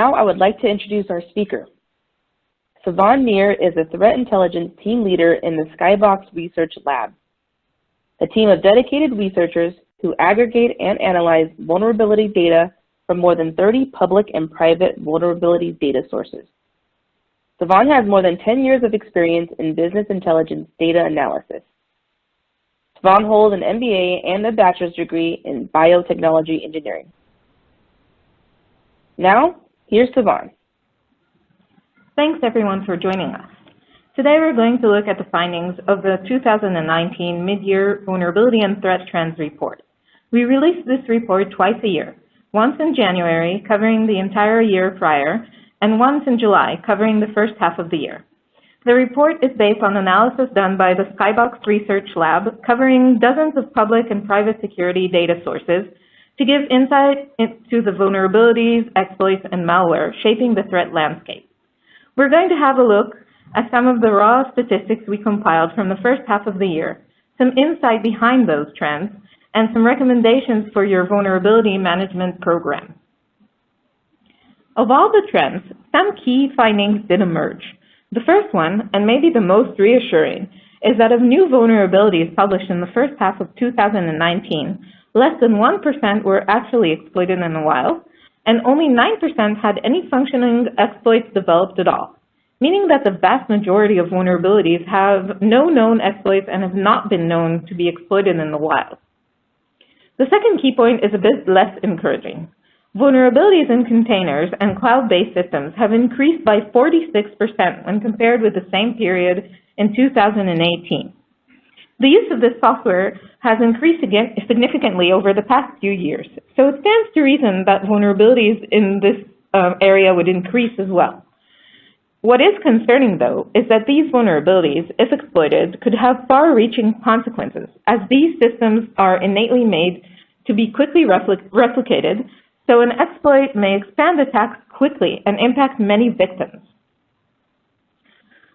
Now I would like to introduce our speaker. Sivan Nir is a threat intelligence team leader in the Skybox Research Lab, a team of dedicated researchers who aggregate and analyze vulnerability data from more than 30 public and private vulnerability data sources. Sivan has more than 10 years of experience in business intelligence data analysis. Sivan holds an MBA and a bachelor's degree in biotechnology engineering. Now, here's Sivan. Thanks everyone for joining us. Today we're going to look at the findings of the 2019 Mid-Year Vulnerability and Threat Trends Report. We release this report twice a year, once in January, covering the entire year prior, and once in July, covering the first half of the year. The report is based on analysis done by the Skybox Research Lab, covering dozens of public and private security data sources to give insight into the vulnerabilities, exploits, and malware shaping the threat landscape. We're going to have a look at some of the raw statistics we compiled from the first half of the year, some insight behind those trends, and some recommendations for your vulnerability management program. Of all the trends, some key findings did emerge. The first one, and maybe the most reassuring, is that of new vulnerabilities published in the first half of 2019, less than 1% were actually exploited in the wild, and only 9% had any functioning exploits developed at all, meaning that the vast majority of vulnerabilities have no known exploits and have not been known to be exploited in the wild. The second key point is a bit less encouraging. Vulnerabilities in containers and cloud-based systems have increased by 46% when compared with the same period in 2018. The use of this software has increased significantly over the past few years, so it stands to reason that vulnerabilities in this area would increase as well. What is concerning, though, is that these vulnerabilities, if exploited, could have far-reaching consequences, as these systems are innately made to be quickly replicated, so an exploit may expand attacks quickly and impact many victims.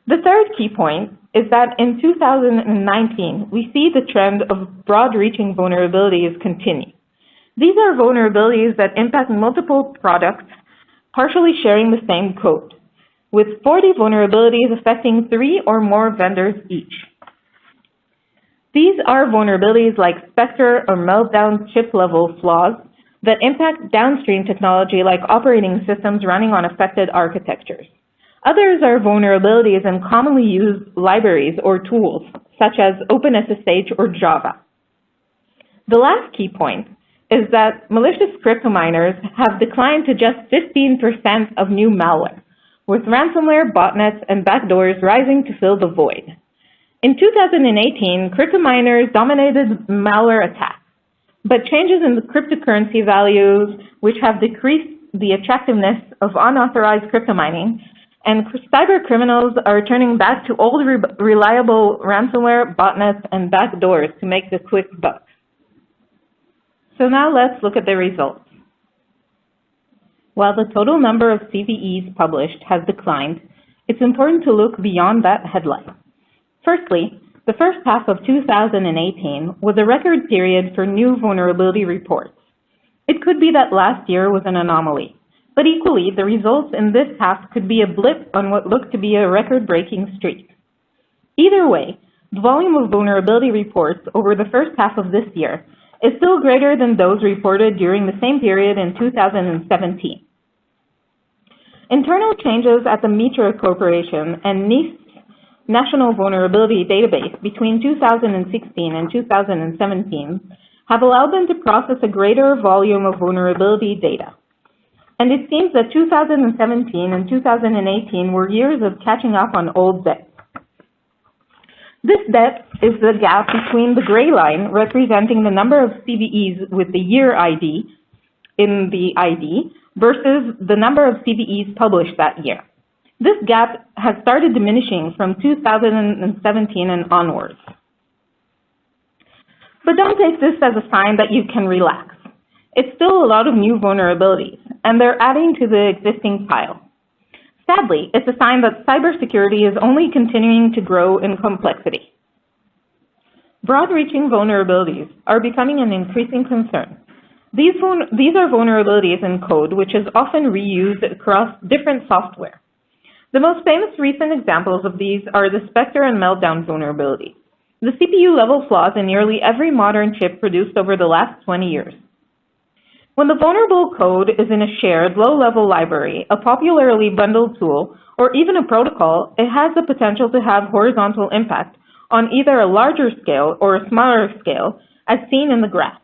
The third key point is that in 2019, we see the trend of broad-reaching vulnerabilities continue. These are vulnerabilities that impact multiple products, partially sharing the same code, with 40 vulnerabilities affecting 3 or more vendors each. These are vulnerabilities like Spectre or Meltdown chip-level flaws that impact downstream technology like operating systems running on affected architectures. Others are vulnerabilities in commonly used libraries or tools, such as OpenSSH or Java. The last key point is that malicious cryptominers have declined to just 15% of new malware, with ransomware, botnets, and backdoors rising to fill the void. In 2018, cryptominers dominated malware attacks, but changes in the cryptocurrency values, which have decreased the attractiveness of unauthorized cryptomining, and cyber criminals are turning back to old reliable ransomware, botnets, and backdoors to make the quick buck. So now let's look at the results. While the total number of CVEs published has declined, it's important to look beyond that headline. Firstly, the first half of 2018 was a record period for new vulnerability reports. It could be that last year was an anomaly, but equally, the results in this half could be a blip on what looked to be a record-breaking streak. Either way, the volume of vulnerability reports over the first half of this year is still greater than those reported during the same period in 2017. Internal changes at the Mitra Corporation and NIST's National Vulnerability Database between 2016 and 2017 have allowed them to process a greater volume of vulnerability data. And it seems that 2017 and 2018 were years of catching up on old debt. This debt is the gap between the gray line representing the number of CVEs with the year ID in the ID versus the number of CVEs published that year. This gap has started diminishing from 2017 and onwards. But don't take this as a sign that you can relax. It's still a lot of new vulnerabilities, and they're adding to the existing pile. Sadly, it's a sign that cybersecurity is only continuing to grow in complexity. Broad-reaching vulnerabilities are becoming an increasing concern. These are vulnerabilities in code, which is often reused across different software. The most famous recent examples of these are the Spectre and Meltdown vulnerabilities, the CPU-level flaws in nearly every modern chip produced over the last 20 years. When the vulnerable code is in a shared, low-level library, a popularly bundled tool, or even a protocol, it has the potential to have horizontal impact on either a larger scale or a smaller scale, as seen in the graph.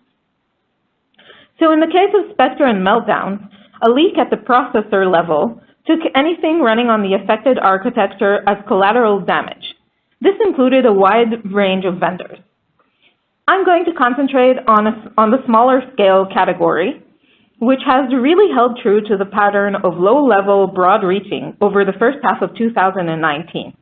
So in the case of Spectre and Meltdown, a leak at the processor level took anything running on the affected architecture as collateral damage. This included a wide range of vendors. I'm going to concentrate on the smaller scale category, which has really held true to the pattern of low-level, broad-reaching over the first half of 2019.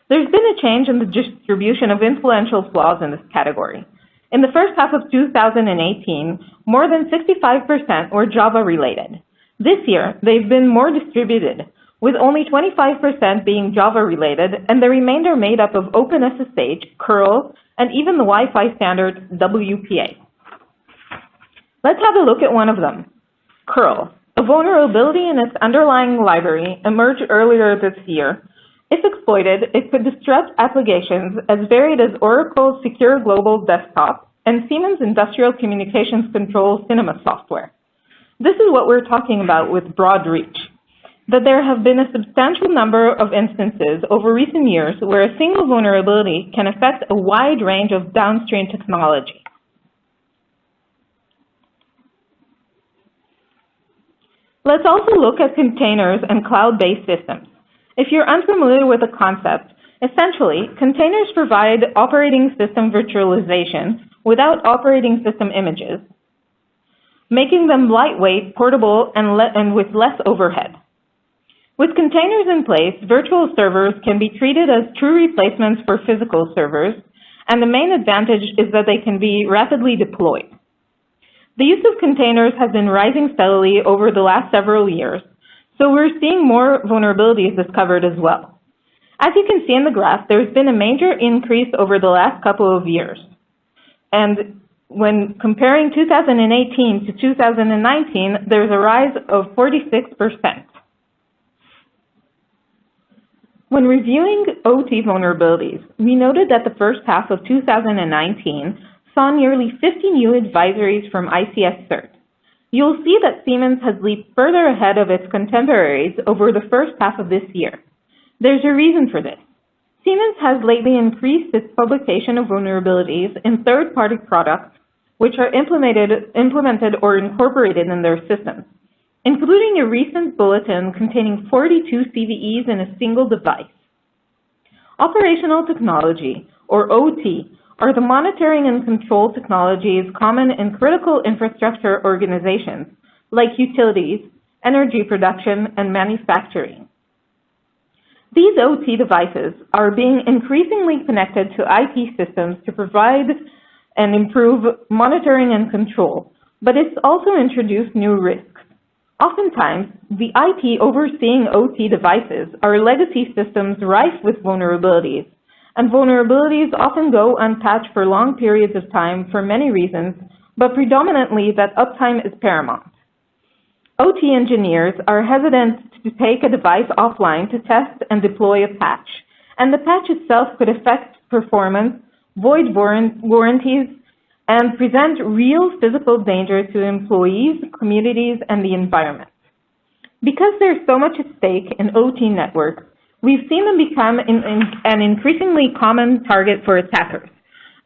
There's been a change in the distribution of influential flaws in this category. In the first half of 2018, more than 65% were Java-related. This year, they've been more distributed, with only 25% being Java-related, and the remainder made up of OpenSSH, curl, and even the Wi-Fi standard WPA. Let's have a look at one of them, curl. A vulnerability in its underlying library emerged earlier this year. If exploited, it could disrupt applications as varied as Oracle's Secure Global Desktop and Siemens Industrial Communications Control Cinema software. This is what we're talking about with broad reach, that there have been a substantial number of instances over recent years where a single vulnerability can affect a wide range of downstream technology. Let's also look at containers and cloud-based systems. If you're unfamiliar with the concept, essentially, containers provide operating system virtualization without operating system images, making them lightweight, portable, and with less overhead. With containers in place, virtual servers can be treated as true replacements for physical servers, and the main advantage is that they can be rapidly deployed. The use of containers has been rising steadily over the last several years, so we're seeing more vulnerabilities discovered as well. As you can see in the graph, there's been a major increase over the last couple of years. And when comparing 2018 to 2019, there's a rise of 46%. When reviewing OT vulnerabilities, we noted that the first half of 2019 saw nearly 50 new advisories from ICS CERT. You'll see that Siemens has leaped further ahead of its contemporaries over the first half of this year. There's a reason for this. Siemens has lately increased its publication of vulnerabilities in third-party products which are implemented or incorporated in their systems, including a recent bulletin containing 42 CVEs in a single device. Operational technology, or OT, are the monitoring and control technologies common in critical infrastructure organizations like utilities, energy production, and manufacturing. These OT devices are being increasingly connected to IT systems to provide and improve monitoring and control, but it's also introduced new risks. Oftentimes, the IT overseeing OT devices are legacy systems rife with vulnerabilities, and vulnerabilities often go unpatched for long periods of time for many reasons, but predominantly that uptime is paramount. OT engineers are hesitant to take a device offline to test and deploy a patch, and the patch itself could affect performance, void warranties, and present real physical danger to employees, communities, and the environment. Because there's so much at stake in OT networks, we've seen them become an increasingly common target for attackers,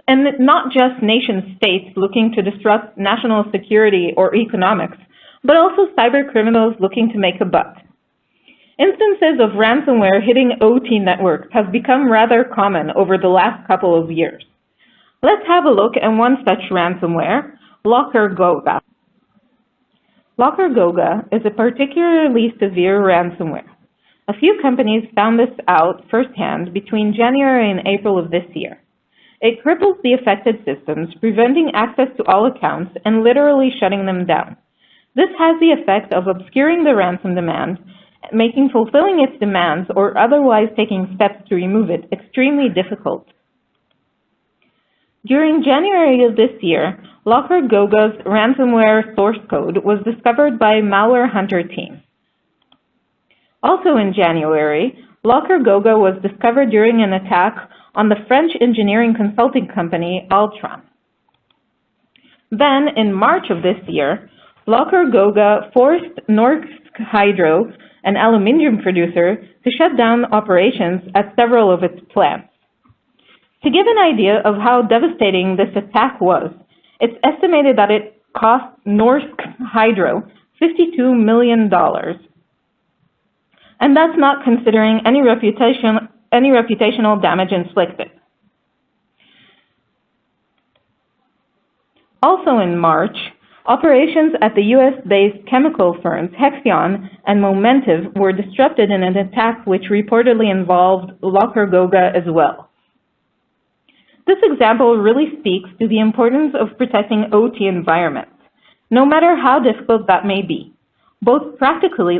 and not just nation states looking to disrupt national security or economics, but also cyber criminals looking to make a buck. Instances of ransomware hitting OT networks have become rather common over the last couple of years. Let's have a look at one such ransomware, LockerGoga. LockerGoga is a particularly severe ransomware. A few companies found this out firsthand between January and April of this year. It cripples the affected systems, preventing access to all accounts and literally shutting them down. This has the effect of obscuring the ransom demand, making fulfilling its demands or otherwise taking steps to remove it extremely difficult. During January of this year, Locker Goga's ransomware source code was discovered by malware hunter team. Also in January, Locker Goga was discovered during an attack on the French engineering consulting company Altran. Then, in March of this year, Locker Goga forced Norsk Hydro, an aluminium producer, to shut down operations at several of its plants. To give an idea of how devastating this attack was, it's estimated that it cost Norsk Hydro $52 million. And that's not considering any reputational damage inflicted. Also in March, operations at the US-based chemical firms Hexion and Momentive were disrupted in an attack which reportedly involved Locker Goga as well. This example really speaks to the importance of protecting OT environments, no matter how difficult that may be, both practically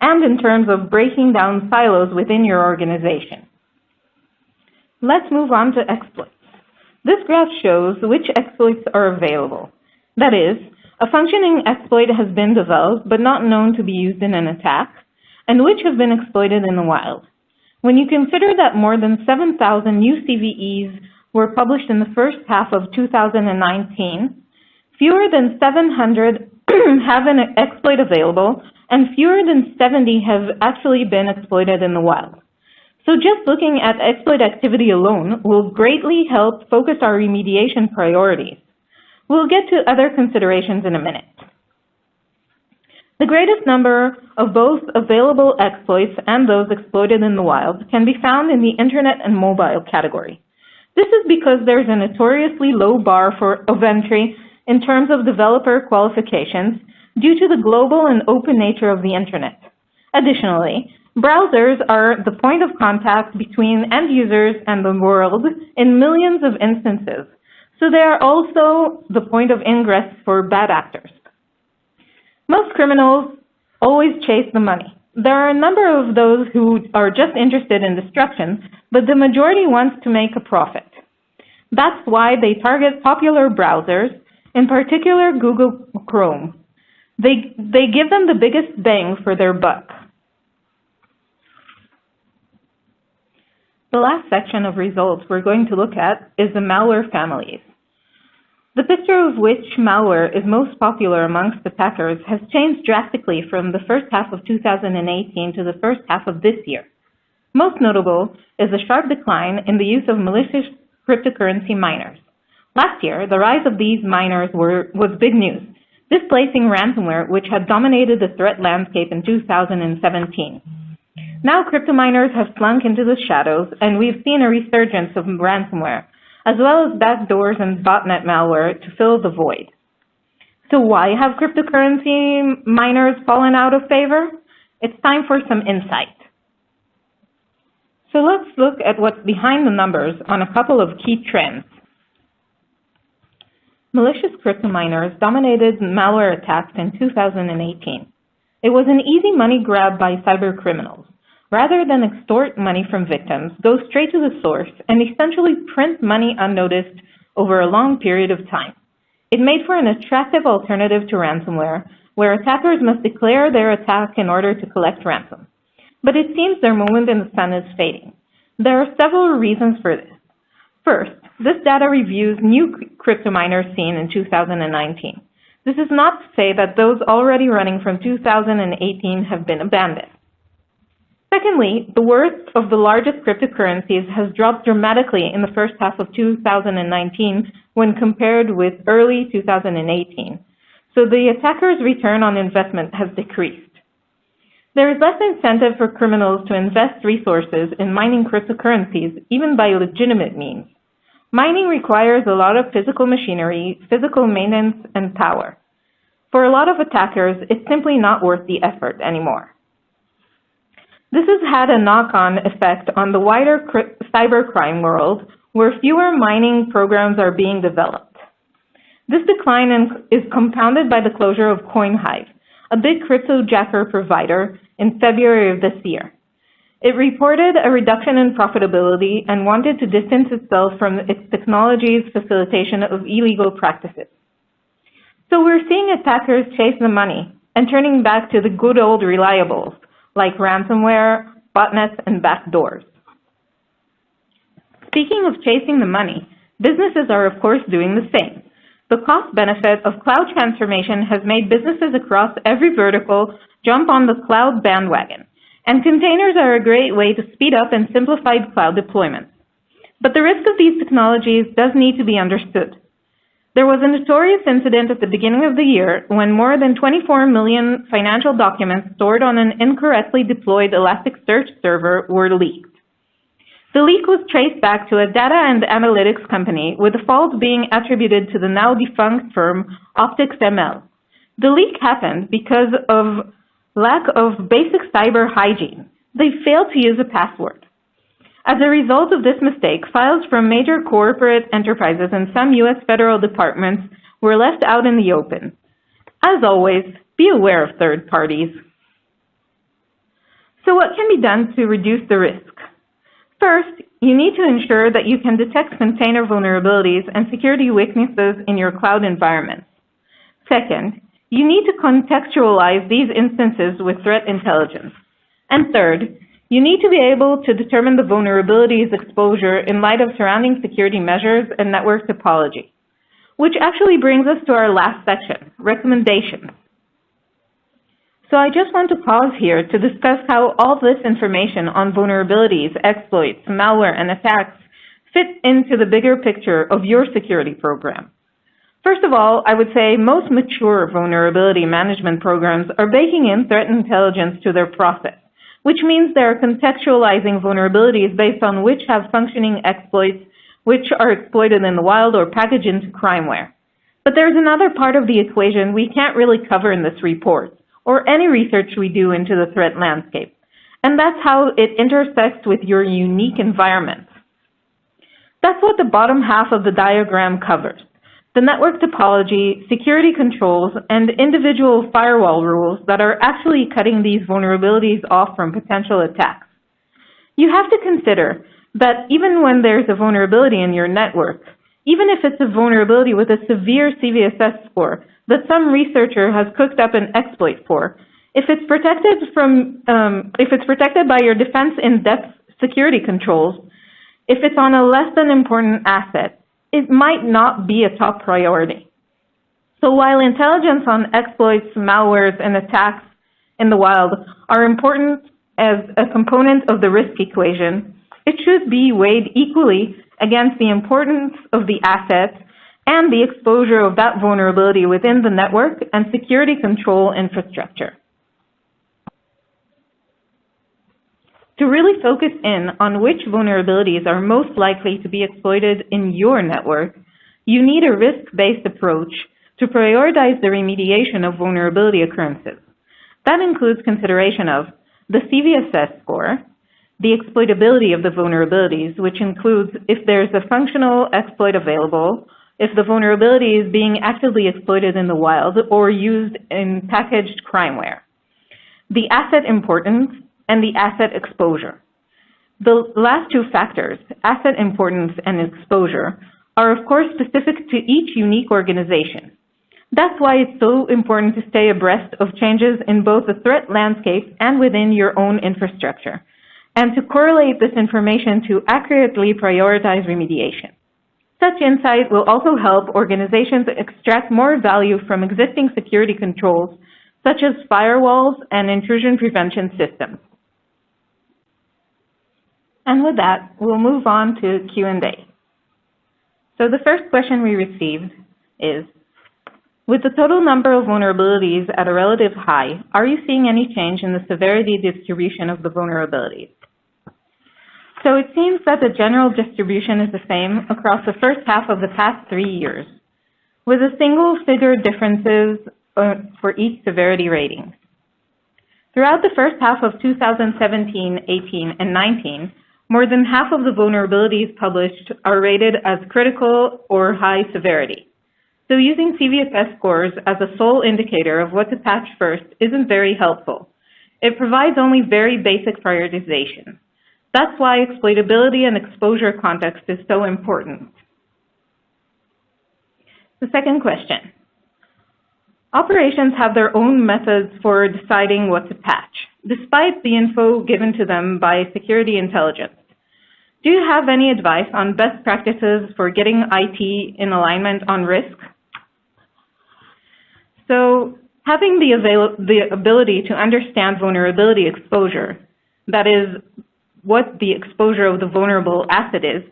and in terms of breaking down silos within your organization. Let's move on to exploits. This graph shows which exploits are available. That is, a functioning exploit has been developed but not known to be used in an attack, and which have been exploited in the wild. When you consider that more than 7,000 new CVEs were published in the first half of 2019, fewer than 700 have an exploit available, and fewer than 70 have actually been exploited in the wild. So just looking at exploit activity alone will greatly help focus our remediation priorities. We'll get to other considerations in a minute. The greatest number of both available exploits and those exploited in the wild can be found in the Internet and mobile category. This is because there's a notoriously low bar of entry in terms of developer qualifications due to the global and open nature of the Internet. Additionally, browsers are the point of contact between end users and the world in millions of instances, so they are also the point of ingress for bad actors. Most criminals always chase the money. There are a number of those who are just interested in destruction, but the majority wants to make a profit. That's why they target popular browsers, in particular Google Chrome. They give them the biggest bang for their buck. The last section of results we're going to look at is the malware families. The picture of which malware is most popular amongst attackers has changed drastically from the first half of 2018 to the first half of this year. Most notable is the sharp decline in the use of malicious cryptocurrency miners. Last year, the rise of these miners was big news, displacing ransomware, which had dominated the threat landscape in 2017. Now cryptominers have slunk into the shadows, and we've seen a resurgence of ransomware, as well as backdoors and botnet malware to fill the void. So why have cryptocurrency miners fallen out of favor? It's time for some insight. So let's look at what's behind the numbers on a couple of key trends. Malicious cryptominers dominated malware attacks in 2018. It was an easy money grab by cyber criminals. Rather than extort money from victims, go straight to the source and essentially print money unnoticed over a long period of time. It made for an attractive alternative to ransomware, where attackers must declare their attack in order to collect ransom. But it seems their moment in the sun is fading. There are several reasons for this. First, this data reviews new crypto miners seen in 2019. This is not to say that those already running from 2018 have been abandoned. Secondly, the worth of the largest cryptocurrencies has dropped dramatically in the first half of 2019 when compared with early 2018. So the attacker's return on investment has decreased. There is less incentive for criminals to invest resources in mining cryptocurrencies, even by legitimate means. Mining requires a lot of physical machinery, physical maintenance, and power. For a lot of attackers, it's simply not worth the effort anymore. This has had a knock-on effect on the wider cybercrime world, where fewer mining programs are being developed. This decline is compounded by the closure of CoinHive, a big cryptojacker provider, in February of this year. It reported a reduction in profitability and wanted to distance itself from its technology's facilitation of illegal practices. So we're seeing attackers chase the money and turning back to the good old reliables like ransomware, botnets, and backdoors. Speaking of chasing the money, businesses are of course doing the same. The cost benefit of cloud transformation has made businesses across every vertical jump on the cloud bandwagon, and containers are a great way to speed up and simplify cloud deployments. But the risk of these technologies does need to be understood. There was a notorious incident at the beginning of the year when more than 24 million financial documents stored on an incorrectly deployed Elasticsearch server were leaked. The leak was traced back to a data and analytics company, with the fault being attributed to the now defunct firm OpticsML. The leak happened because of lack of basic cyber hygiene. They failed to use a password. As a result of this mistake, files from major corporate enterprises and some U.S. federal departments were left out in the open. As always, be aware of third parties. So what can be done to reduce the risk? First, you need to ensure that you can detect container vulnerabilities and security weaknesses in your cloud environments. Second, you need to contextualize these instances with threat intelligence. And third, you need to be able to determine the vulnerabilities exposure in light of surrounding security measures and network topology, which actually brings us to our last section, recommendations. So I just want to pause here to discuss how all this information on vulnerabilities, exploits, malware, and attacks fit into the bigger picture of your security program. First of all, I would say most mature vulnerability management programs are baking in threat intelligence to their process, which means they are contextualizing vulnerabilities based on which have functioning exploits, which are exploited in the wild or packaged into crimeware. But there's another part of the equation we can't really cover in this report, or any research we do into the threat landscape, and that's how it intersects with your unique environment. That's what the bottom half of the diagram covers: the network topology, security controls, and individual firewall rules that are actually cutting these vulnerabilities off from potential attacks. You have to consider that even when there's a vulnerability in your network, even if it's a vulnerability with a severe CVSS score that some researcher has cooked up an exploit for, if it's protected by your defense-in-depth security controls, if it's on a less than important asset, it might not be a top priority. So while intelligence on exploits, malwares, and attacks in the wild are important as a component of the risk equation, it should be weighed equally against the importance of the asset and the exposure of that vulnerability within the network and security control infrastructure. To really focus in on which vulnerabilities are most likely to be exploited in your network, you need a risk-based approach to prioritize the remediation of vulnerability occurrences. That includes consideration of the CVSS score, the exploitability of the vulnerabilities, which includes if there's a functional exploit available, if the vulnerability is being actively exploited in the wild or used in packaged crimeware, the asset importance, and the asset exposure. The last two factors, asset importance and exposure, are of course specific to each unique organization. That's why it's so important to stay abreast of changes in both the threat landscape and within your own infrastructure, and to correlate this information to accurately prioritize remediation. Such insight will also help organizations extract more value from existing security controls, such as firewalls and intrusion prevention systems. And with that, we'll move on to Q&A. So the first question we received is, with the total number of vulnerabilities at a relative high, are you seeing any change in the severity distribution of the vulnerabilities? So it seems that the general distribution is the same across the first half of the past 3 years, with a single-figure differences for each severity rating. Throughout the first half of 2017, 18, and 19, more than half of the vulnerabilities published are rated as critical or high severity. So using CVSS scores as a sole indicator of what to patch first isn't very helpful. it provides only very basic prioritization. That's why exploitability and exposure context is so important. The second question. Operations have their own methods for deciding what to patch, despite the info given to them by security intelligence. Do you have any advice on best practices for getting IT in alignment on risk? So, having the ability to understand vulnerability exposure, that is, what the exposure of the vulnerable asset is,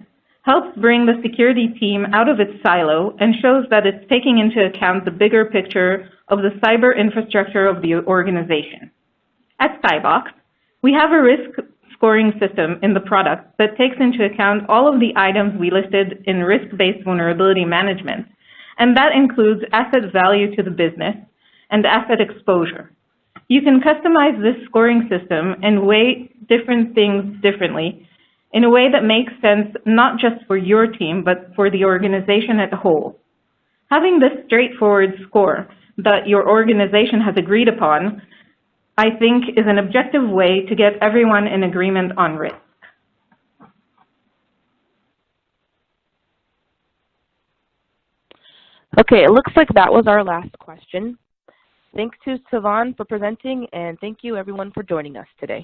helps bring the security team out of its silo and shows that it's taking into account the bigger picture of the cyber infrastructure of the organization. At Skybox, we have a risk scoring system in the product that takes into account all of the items we listed in risk-based vulnerability management, and that includes asset value to the business and asset exposure. You can customize this scoring system and weigh different things differently in a way that makes sense not just for your team, but for the organization as a whole. Having this straightforward score that your organization has agreed upon, I think, is an objective way to get everyone in agreement on risk. Okay, it looks like that was our last question. Thanks to Sivan for presenting, and thank you everyone for joining us today.